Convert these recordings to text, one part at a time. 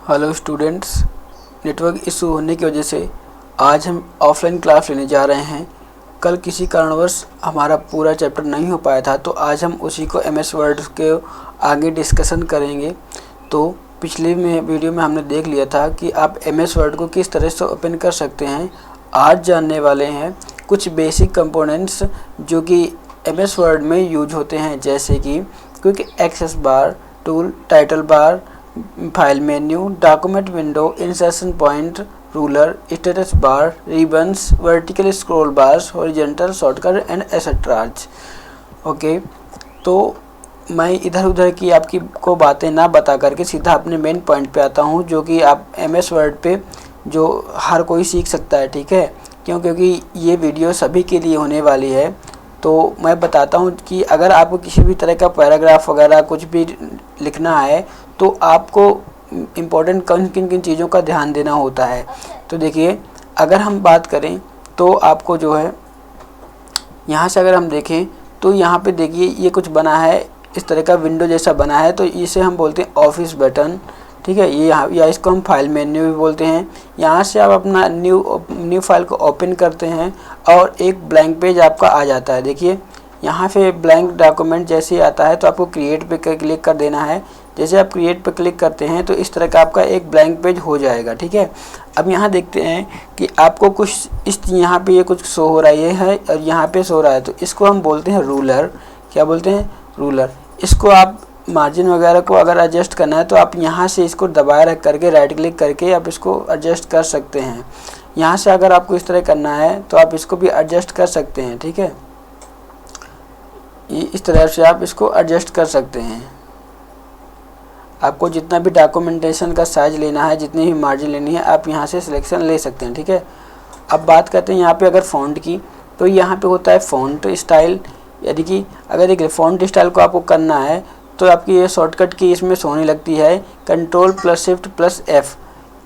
Hello students, network issue होने की वजह से आज हम ऑफलाइन क्लास लेने जा रहे हैं। कल किसी कारणवश हमारा पूरा चैप्टर नहीं हो पाया था, तो आज हम उसी को एमएस वर्ड के आगे डिस्कशन करेंगे। तो पिछले में वीडियो में हमने देख लिया था कि आप एमएस वर्ड को किस तरह से ओपन कर सकते हैं। आज जानने वाले हैं कुछ बेसिक कंपोनेंट्स जो कि एमएस वर्ड में यूज होते हैं, जैसे कि quick access bar, tool, title bar, file menu, document window, insertion point, ruler, status bar, ribbons, vertical scroll bars, horizontal shortcut and etceteras. Okay, तो मैं इधर उधर की आपकी को बातें ना बता करके सीधा अपने मेन पॉइंट पे आता हूँ, जो कि आप एमएस वर्ड पे जो हर कोई सीख सकता है। ठीक है, क्योंकि ये वीडियो सभी के लिए होने वाली है। तो मैं बताता हूँ कि अगर आपको किसी भी तरह का पैराग्राफ वगैरह कुछ भी लिखना है तो आपको इम्पोर्टेंट किन किन चीज़ों का ध्यान देना होता है। तो देखिए, अगर हम बात करें तो आपको जो है यहाँ से अगर हम देखें तो यहाँ पे देखिए ये कुछ बना है, इस तरह का विंडो जैसा बना है, तो इसे हम बोलते हैं ऑफिस बटन। ठीक है, ये यहाँ या इसको हम फाइल मेन्यू भी बोलते हैं। यहाँ से आप अपना न्यू फाइल को ओपन करते हैं और एक ब्लैंक पेज आपका आ जाता है। देखिए यहाँ पे ब्लैंक डॉक्यूमेंट जैसे ही आता है तो आपको क्रिएट पे क्लिक कर देना है। जैसे आप क्रिएट पे क्लिक करते हैं तो इस तरह का आपका एक ब्लैंक पेज हो जाएगा। ठीक है, अब यहाँ देखते हैं कि आपको कुछ इस यहाँ पे ये कुछ शो हो रहा है और यहाँ पे शो रहा है, तो इसको हम बोलते हैं रूलर। क्या बोलते हैं? रूलर। इसको आप मार्जिन वगैरह को अगर एडजस्ट करना है तो आप यहाँ से इसको दबाए रख करके राइट क्लिक करके आप इसको एडजस्ट कर सकते हैं। यहाँ से अगर आपको इस तरह करना है तो आप इसको भी एडजस्ट कर सकते हैं। ठीक है, इस तरह से आप इसको एडजस्ट कर सकते हैं। आपको जितना भी डॉक्यूमेंटेशन का साइज लेना है, जितनी भी मार्जिन लेनी है, आप यहाँ से सिलेक्शन ले सकते हैं। ठीक है, अब बात करते हैं यहाँ पे अगर फ़ॉन्ट की, तो यहाँ पे होता है फ़ॉन्ट स्टाइल। यानी कि अगर देखिए फ़ॉन्ट स्टाइल को आपको करना है तो आपकी ये शॉर्टकट की इसमें सोने लगती है Ctrl+Shift+F।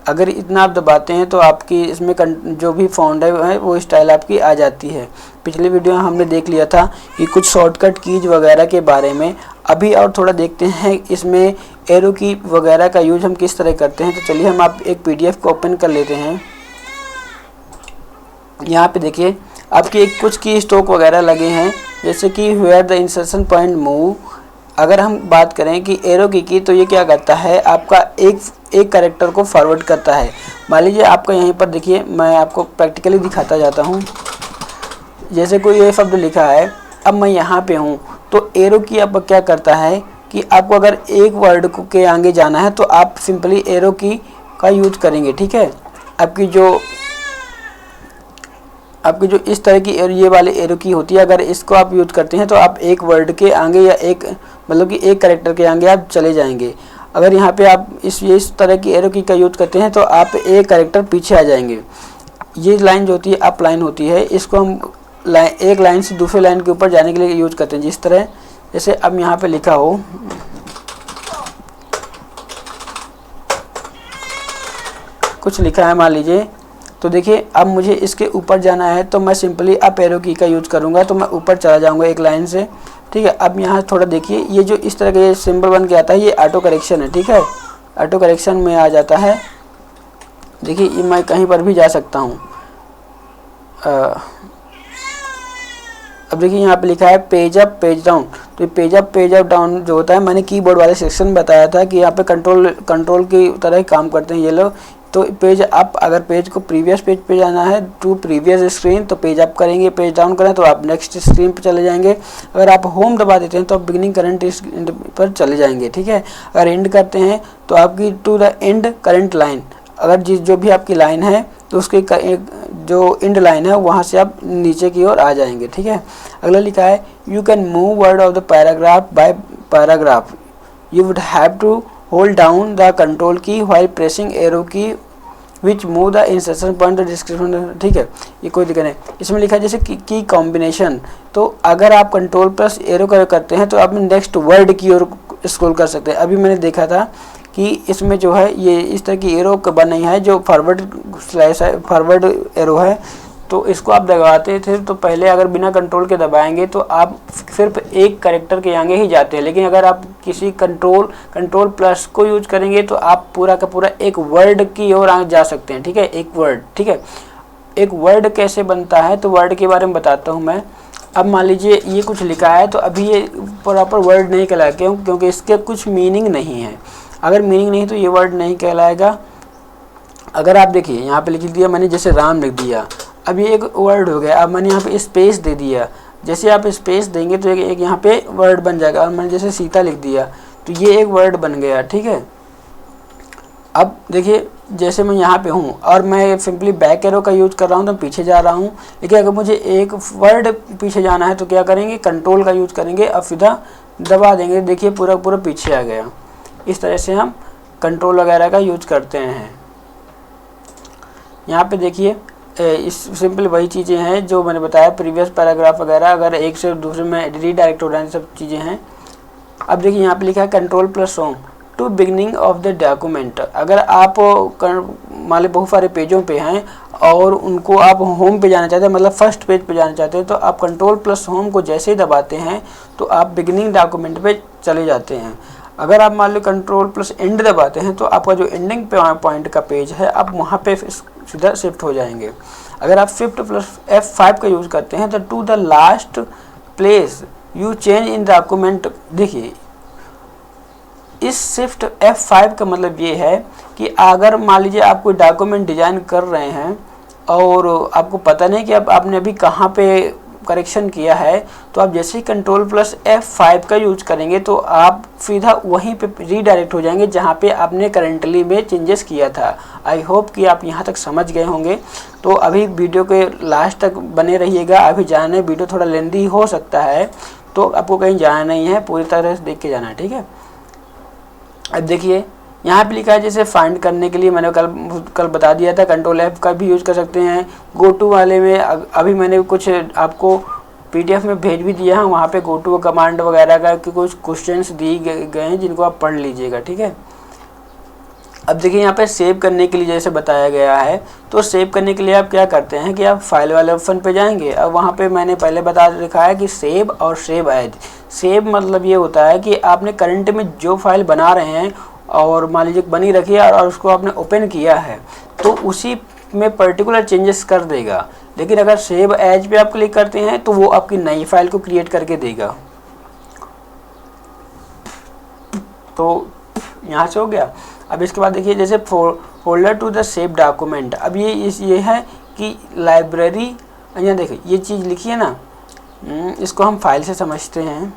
अगर इतना आप दबाते हैं तो आपकी इसमें जो भी फ़ॉन्ट है वो स्टाइल आपकी आ जाती है। पिछले वीडियो में हमने देख लिया था कि कुछ शॉर्टकट कीज वगैरह के बारे में। अभी और थोड़ा देखते हैं इसमें एरो की वगैरह का यूज हम किस तरह करते हैं। तो चलिए हम आप एक PDF को ओपन कर लेते हैं। यहाँ पे देखिए आपकी एक कुछ की स्टॉक वगैरह लगे हैं, जैसे कि where the insertion point move. अगर हम बात करें कि एरो की तो ये क्या करता है, आपका एक कैरेक्टर को फॉरवर्ड करता है। मान लीजिए आपका यहीं पर देखिए, मैं आपको प्रैक्टिकली दिखाता जाता हूँ। जैसे कोई ये शब्द लिखा है, अब मैं यहाँ पे हूँ, तो एरो की अब क्या करता है कि आपको अगर एक वर्ड के आगे जाना है तो आप सिंपली एरो की का यूज करेंगे। ठीक है, आपकी जो इस तरह की ये वाले एरो की होती है, अगर इसको आप यूज करते हैं तो आप एक वर्ड के आगे या एक मतलब कि एक कैरेक्टर के आगे आप चले जाएंगे। अगर यहाँ पे आप इस तरह की एरो की का यूज करते हैं तो आप एक कैरेक्टर पीछे आ जाएंगे। ये लाइन जो होती है अप लाइन होती है, इसको हम एक लाइन से दूसरे लाइन के ऊपर जाने के लिए यूज करते हैं। जिस तरह जैसे अब यहाँ पे लिखा हो कुछ लिखा है मान लीजिए, तो देखिए अब मुझे इसके ऊपर जाना है तो मैं सिंपली अप एरो की का यूज करूँगा, तो मैं ऊपर चला जाऊँगा एक लाइन से। ठीक है, अब यहाँ थोड़ा देखिए ये जो इस तरह का ये सिंबल बन के आता है, ये ऑटो करेक्शन है। ठीक है, ऑटो करेक्शन में आ जाता है। देखिए ये मैं कहीं पर भी जा सकता हूँ। अब देखिए यहाँ पे लिखा है पेज अप पेज डाउन। तो page up page up down जो होता है, मैंने कीबोर्ड वाले सेक्शन बताया था कि यहाँ पे कंट्रोल की तरह काम करते हैं ये लोग। तो पेज अप, अगर पेज को प्रीवियस पेज पे जाना है टू प्रीवियस स्क्रीन तो पेज अप करेंगे, पेज डाउन करें तो आप नेक्स्ट स्क्रीन पर चले जाएंगे। अगर आप होम दबा देते हैं तो आप बिगिनिंग करंट पर चले जाएंगे। ठीक है, अगर एंड करते हैं तो आपकी to the end current line. अगर जो भी आपकी लाइन है तो उसके जो एंड लाइन है वहाँ से आप नीचे की ओर आ जाएंगे। ठीक है, अगला लिखा है you can move word of the paragraph by paragraph. You would have to hold down the control key while pressing arrow key which move the insertion point description. ठीक है, ये कोई दिक्कत नहीं। इसमें लिखा है जैसे की कॉम्बिनेशन, तो अगर आप कंट्रोल प्लस एरो करते हैं तो आप नेक्स्ट वर्ड की ओर स्क्रॉल कर सकते हैं। अभी मैंने देखा था कि इसमें जो है ये इस तरह की एरो बनी है जो फॉरवर्ड स्लैश है, फॉरवर्ड एरो है। तो इसको आप दबाते थे तो पहले अगर बिना कंट्रोल के दबाएंगे तो आप सिर्फ एक कैरेक्टर के आगे ही जाते हैं, लेकिन अगर आप किसी कंट्रोल प्लस को यूज करेंगे तो आप पूरा का पूरा एक वर्ड की ओर जा सकते हैं। ठीक है, एक वर्ड। ठीक है, एक वर्ड कैसे बनता है तो वर्ड के बारे में बताता हूँ मैं। अब मान लीजिए ये कुछ लिखा है तो अभी ये प्रॉपर वर्ड नहीं कहलाएगा, क्योंकि इसके कुछ मीनिंग नहीं है। अगर मीनिंग नहीं तो ये वर्ड नहीं कहलाएगा। अगर आप देखिए यहाँ पे लिख दिया मैंने, जैसे राम लिख दिया, अब ये एक वर्ड हो गया। अब मैंने यहाँ पे स्पेस दे दिया, जैसे आप स्पेस देंगे तो एक यहाँ पे वर्ड बन जाएगा। और मैंने जैसे सीता लिख दिया तो ये एक वर्ड बन गया। ठीक है, अब देखिए जैसे मैं यहाँ पे हूँ और मैं सिंपली बैक एरो का यूज कर रहा हूँ तो पीछे जा रहा हूँ, लेकिन अगर मुझे एक वर्ड पीछे जाना है तो क्या करेंगे, कंट्रोल का यूज करेंगे और सीधा दबा देंगे। देखिए पूरा पूरा पीछे आ गया। इस तरह से हम कंट्रोल वगैरह का यूज करते हैं। यहाँ पे देखिए इस सिंपल वही चीज़ें हैं जो मैंने बताया, प्रीवियस पैराग्राफ वगैरह अगर एक से दूसरे में रीडायरेक्ट हो रहे हैं, सब चीज़ें हैं। अब देखिए यहाँ पे लिखा है control plus home to beginning of the document. अगर आप मान ली बहुत सारे पेजों पे हैं और उनको आप होम पे जाना चाहते हैं, मतलब फर्स्ट पेज पे जाना चाहते हैं, तो आप कंट्रोल प्लस होम को जैसे ही दबाते हैं तो आप बिगनिंग डॉक्यूमेंट पे चले जाते हैं। अगर आप मान लो कंट्रोल प्लस एंड दबाते हैं तो आपका जो एंडिंग पॉइंट का पेज है आप वहाँ पे सीधा शिफ्ट हो जाएंगे। अगर आप शिफ्ट प्लस F5 का यूज़ करते हैं तो to the last place you change in document. देखिए इस शिफ्ट F5 का मतलब ये है कि अगर मान लीजिए आप कोई डॉक्यूमेंट डिज़ाइन कर रहे हैं और आपको पता नहीं कि आपने अभी कहाँ पे करेक्शन किया है, तो आप जैसे ही कंट्रोल प्लस F5 का यूज करेंगे तो आप सीधा वहीं पे रीडायरेक्ट हो जाएंगे जहाँ पे आपने करंटली में चेंजेस किया था। आई होप कि आप यहाँ तक समझ गए होंगे। तो अभी वीडियो के लास्ट तक बने रहिएगा। अभी जाने वीडियो थोड़ा लेंदी हो सकता है तो आपको कहीं जाना नहीं है, पूरी तरह से देख के जाना है। ठीक है, अब देखिए यहाँ पे लिखा है जैसे फाइंड करने के लिए मैंने कल बता दिया था कंट्रोल F का भी यूज़ कर सकते हैं। गो टू वाले में अभी मैंने कुछ आपको PDF में भेज भी दिया है, वहाँ पे गो टू कमांड वगैरह का कुछ क्वेश्चंस दिए गए हैं जिनको आप पढ़ लीजिएगा। ठीक है, अब देखिए यहाँ पे सेव करने के लिए जैसे बताया गया है, तो सेव करने के लिए आप क्या करते हैं कि आप फाइल वाले ऑप्शन पे जाएंगे। अब वहाँ पे मैंने पहले बता रखा है कि सेव और सेव एज। सेव मतलब ये होता है कि आपने करंट में जो फाइल बना रहे हैं और मान लीजिए बनी रखी है और उसको आपने ओपन किया है तो उसी में पर्टिकुलर चेंजेस कर देगा। लेकिन अगर सेव एज पे आप क्लिक करते हैं तो वो आपकी नई फाइल को क्रिएट करके देगा। तो यहाँ से हो गया। अब इसके बाद देखिए जैसे folder to the save document. अब ये है कि लाइब्रेरी, यहाँ देखिए ये चीज़ लिखी है ना, इसको हम फाइल से समझते हैं।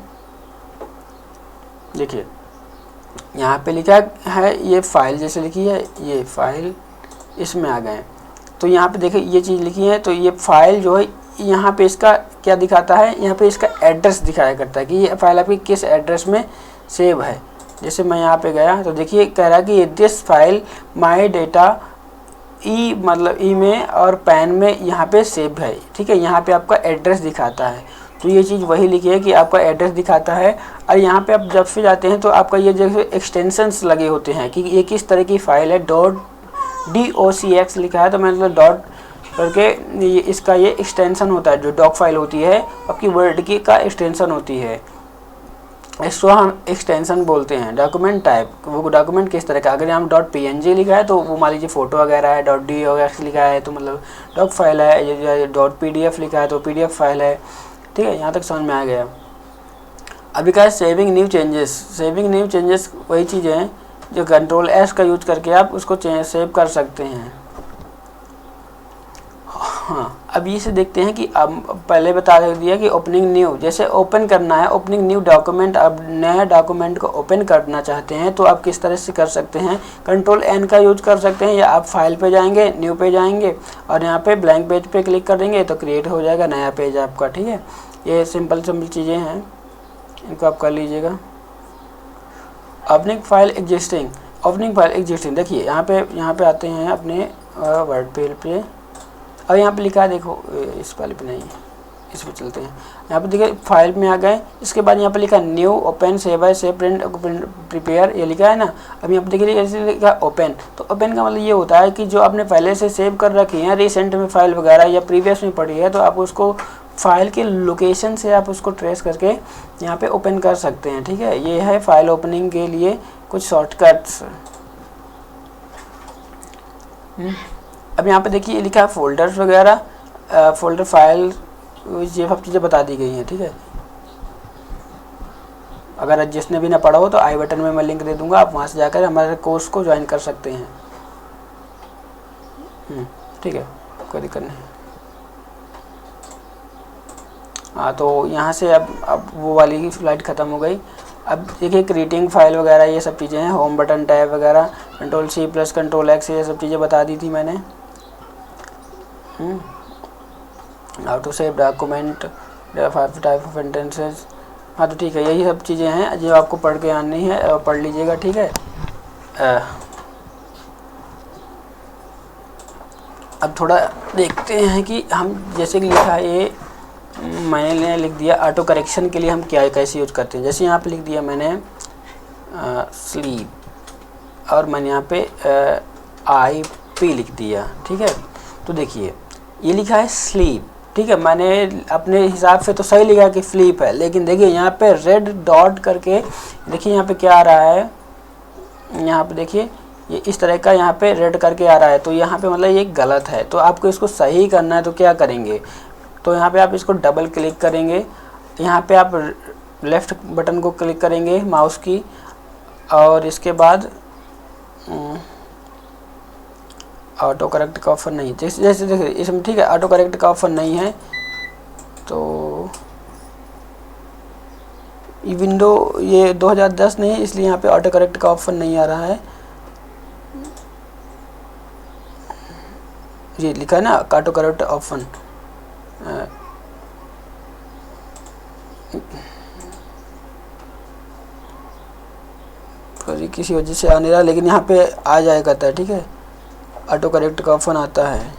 देखिए यहाँ पे लिखा है ये फाइल जैसे लिखी है, ये फाइल इसमें आ गए। तो यहाँ पे देखिए ये चीज़ लिखी है, तो ये फाइल जो है यहाँ पे इसका क्या दिखाता है, यहाँ पे इसका एड्रेस दिखाया करता है कि ये फाइल आपकी किस एड्रेस में सेव है। जैसे मैं यहाँ पे गया तो देखिए कह रहा है कि दिस फाइल माई डेटा ई मतलब ई में और पैन में यहाँ पे सेव है। ठीक है, यहाँ पे आपका एड्रेस दिखाता है। तो ये चीज़ वही लिखी है कि आपका एड्रेस दिखाता है। और यहाँ पे आप जब से जाते हैं तो आपका ये जैसे एक्सटेंशंस लगे होते हैं कि ये किस तरह की फ़ाइल है। .docx लिखा है तो मतलब डॉट करके ये इसका ये एक्सटेंशन होता है। जो डॉक फाइल होती है आपकी वर्ड की का एक्सटेंशन होती है, इसको हम एक्सटेंशन बोलते हैं। डॉक्यूमेंट टाइप, वो डॉक्यूमेंट किस तरह का, अगर हम .png लिखा है तो वो मान लीजिए फ़ोटो वगैरह है। .docx लिखा है तो मतलब डॉक फाइल है। .pdf लिखा है तो PDF फाइल है। ठीक है, यहाँ तक समझ में आ गया। अभी क्या है saving new changes. Saving new changes वही चीज़ है जो कंट्रोल S का यूज करके आप उसको सेव कर सकते हैं। हाँ, अब ये से देखते हैं कि अब पहले बता दिया कि ओपनिंग न्यू, जैसे ओपन करना है ओपनिंग न्यू डॉक्यूमेंट। अब नया डॉक्यूमेंट को ओपन करना चाहते हैं तो आप किस तरह से कर सकते हैं, कंट्रोल N का यूज कर सकते हैं, या आप फाइल पे जाएंगे, न्यू पे जाएंगे और यहाँ पे ब्लैंक पेज पे क्लिक कर देंगे तो क्रिएट हो जाएगा नया पेज आपका। ठीक है, ये सिंपल चीज़ें हैं, इनको आप कर लीजिएगा। Opening file existing, opening file existing. देखिए यहाँ पे आते हैं अपने वर्ड पेज पे और यहाँ पे लिखा है, देखो इस वाले पे नहीं, इस पर चलते हैं। यहाँ पे देखिए फाइल में आ गए, इसके बाद यहाँ पे लिखा new, open, save as, save, print, prepare, ये लिखा है ना। अब यहाँ पे देखिए ऐसे लिखा ओपन, तो ओपन का मतलब ये होता है कि जो आपने पहले से सेव कर रखी है रिसेंट में फाइल वगैरह या प्रीवियस में पड़ी है, तो आप उसको फाइल के लोकेशन से आप उसको ट्रेस करके यहाँ पे ओपन कर सकते हैं। ठीक है, ये है फाइल ओपनिंग के लिए कुछ शॉर्टकट्स। अब यहाँ पे देखिए लिखा है फोल्डर्स वगैरह, फोल्डर, फाइल, ये सब चीज़ें बता दी गई हैं। ठीक है, अगर जिसने भी ना पढ़ा हो तो आई बटन में मैं लिंक दे दूंगा, आप वहाँ से जाकर हमारे कोर्स को ज्वाइन कर सकते हैं। ठीक है, कोई दिक्कत नहीं। हाँ, तो यहाँ से अब वो वाली स्लाइड ख़त्म हो गई। अब देखिए क्रिएटिंग फाइल वगैरह ये सब चीज़ें हैं, होम बटन, टैब वगैरह, control C plus control X, ये सब चीज़ें बता दी थी मैंने। How to save document, type of sentences. हाँ, तो ठीक है, यही सब चीज़ें हैं जो आपको पढ़ के आनी है और पढ़ लीजिएगा। ठीक है, अब थोड़ा देखते हैं कि हम जैसे कि लिखा है ये मैंने लिख दिया ऑटो करेक्शन के लिए हम क्या कैसे यूज करते हैं। जैसे यहाँ पे लिख दिया मैंने स्लीप और मैंने यहाँ पे IP लिख दिया। ठीक है, तो देखिए ये लिखा है स्लीप। ठीक है, मैंने अपने हिसाब से तो सही लिखा कि स्लीप है, लेकिन देखिए यहाँ पे रेड डॉट करके देखिए यहाँ पे क्या आ रहा है, यहाँ पे देखिए ये इस तरह का यहाँ पे रेड करके आ रहा है, तो यहाँ पे मतलब ये गलत है। तो आपको इसको सही करना है तो क्या करेंगे, तो यहाँ पे आप इसको डबल क्लिक करेंगे, यहाँ पे आप लेफ़्ट बटन को क्लिक करेंगे माउस की, और इसके बाद ऑटो करेक्ट का ऑप्शन नहीं, जैसे जैसे देखिए इसमें, ठीक है, ऑटो करेक्ट का ऑप्शन नहीं है, तो ये विंडो ये 2010 नहीं है, इसलिए यहाँ पे ऑटो करेक्ट का ऑप्शन नहीं आ रहा है। ये लिखा है ना ऑटो करेक्ट ऑप्शन, किसी वजह से आ नहीं रहा, लेकिन यहाँ पे आ जाया करता है। ठीक है, ऑटो करेक्ट का ऑप्शन आता है।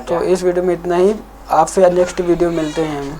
तो इस वीडियो में इतना ही, आपसे नेक्स्ट वीडियो मिलते हैं हम।